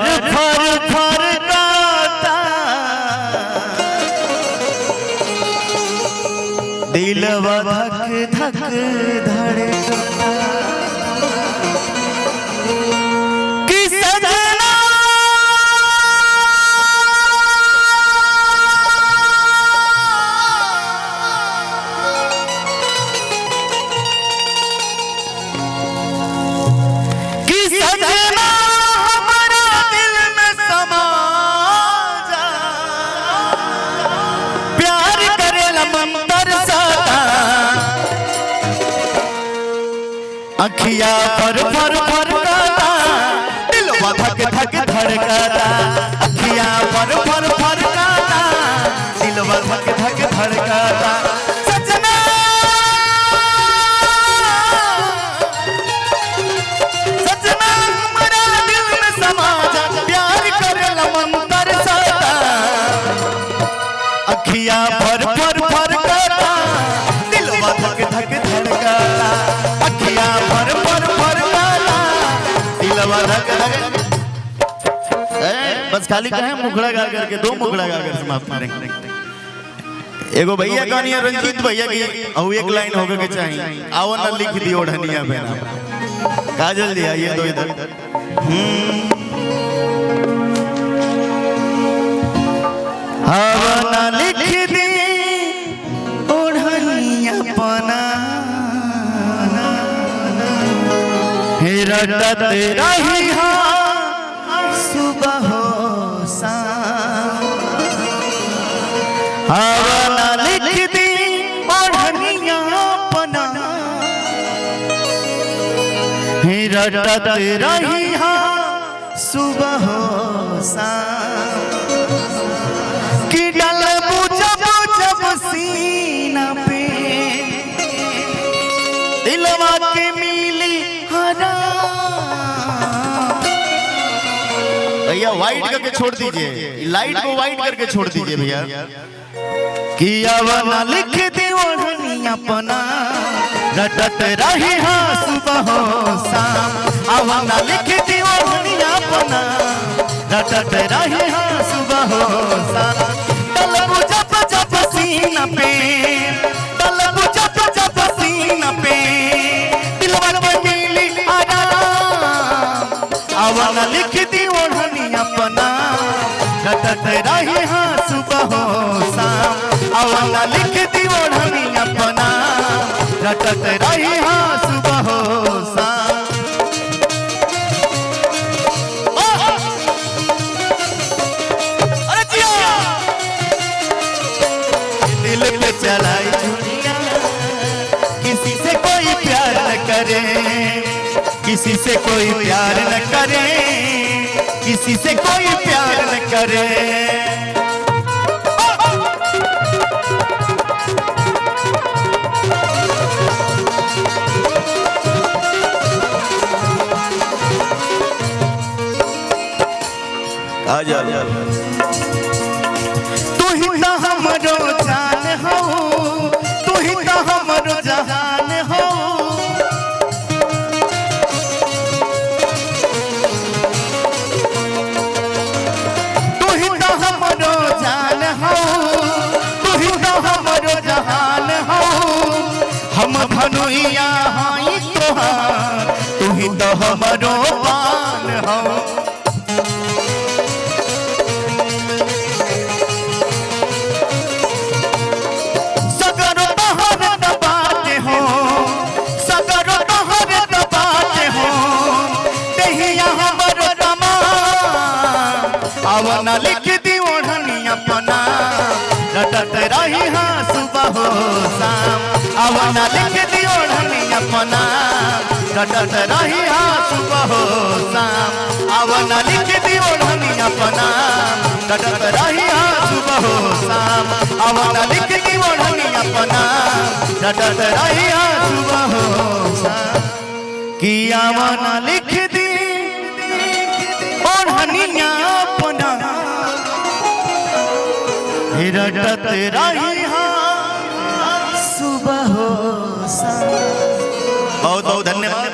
फर फर फर गाता दिलवा धक धक धड़कता कि सजना अखिया फर फर फर गाता दिलवा धक धक धड़कता अखिया फर फर फर गाता दिलवा धक धक धड़कता सजना सजना हमारा दिल में समा जा प्यार करेला मन तरसता अखिया फर फर फर गाता दिलवा धक धक धड़कता अखिया फर फर फर गाता दिलवा धक धक। बस खाली कहे मुखड़ा गा करके दो मुखड़ा गा कर समाप्त करेंगे। एगो भैया कहानी रंजीत भैया की और एक लाइन होगा के चाहिए आओ ना लिख दियो ढनिया पहना काजल जी आइए दो इधर आओ ना लिख दी ओढ़निया पना रटत रही सुबह हो शाम आवाना लिख दी ओढ़निया पना रटत रही सुबह हो शाम कि डल जब सीना पे दिलवा के मिली भैया वाइट करके छोड़ दीजिए लाइट को वाइट करके छोड़ दीजिए भैया कि आवाना लिख दी ओढ़निया पना रटत रही सुबह हो शाम आवाना लिख दी ओढ़निया पना रटत रही सुबह हो शाम डलबू जब जब सीना पे डलबू जब जब सीना पे दिलवा के मिली आराम आवाना लिख दी ओढ़निया पना रटत रही सुबह हो शाम आवाना लिख दी ओढ़निया पना रटत रही सुबह हो शाम दिल पे चलाई चुनिया किसी से कोई प्यार न करे किसी से कोई प्यार न करे किसी से कोई प्यार न करे आजा तू ही तो हमरो जान हो तू ही तो हमरो जहान हो हम धनुइया हाई तोहार तू ही तो हमरो पान हो सगरो तोहर दबाते हो सगरो तोहर दबाते हो देहिया हमरो तमाम आवाना लिख दी ओढ़निया पना रटत रही सुबह हो शाम आवाना लिख दी ओढ़निया पना रटत रही सुबह हो शाम आवाना लिख दी ओढ़निया पना रटत रही सुबह हो शाम आवाना लिख दी ओढ़निया पना रटत रही सुबह हो शाम कि आवाना लिख दी ओढ़निया पना रटत रही सुबह हो शाम। बहुत बहुत धन्यवाद।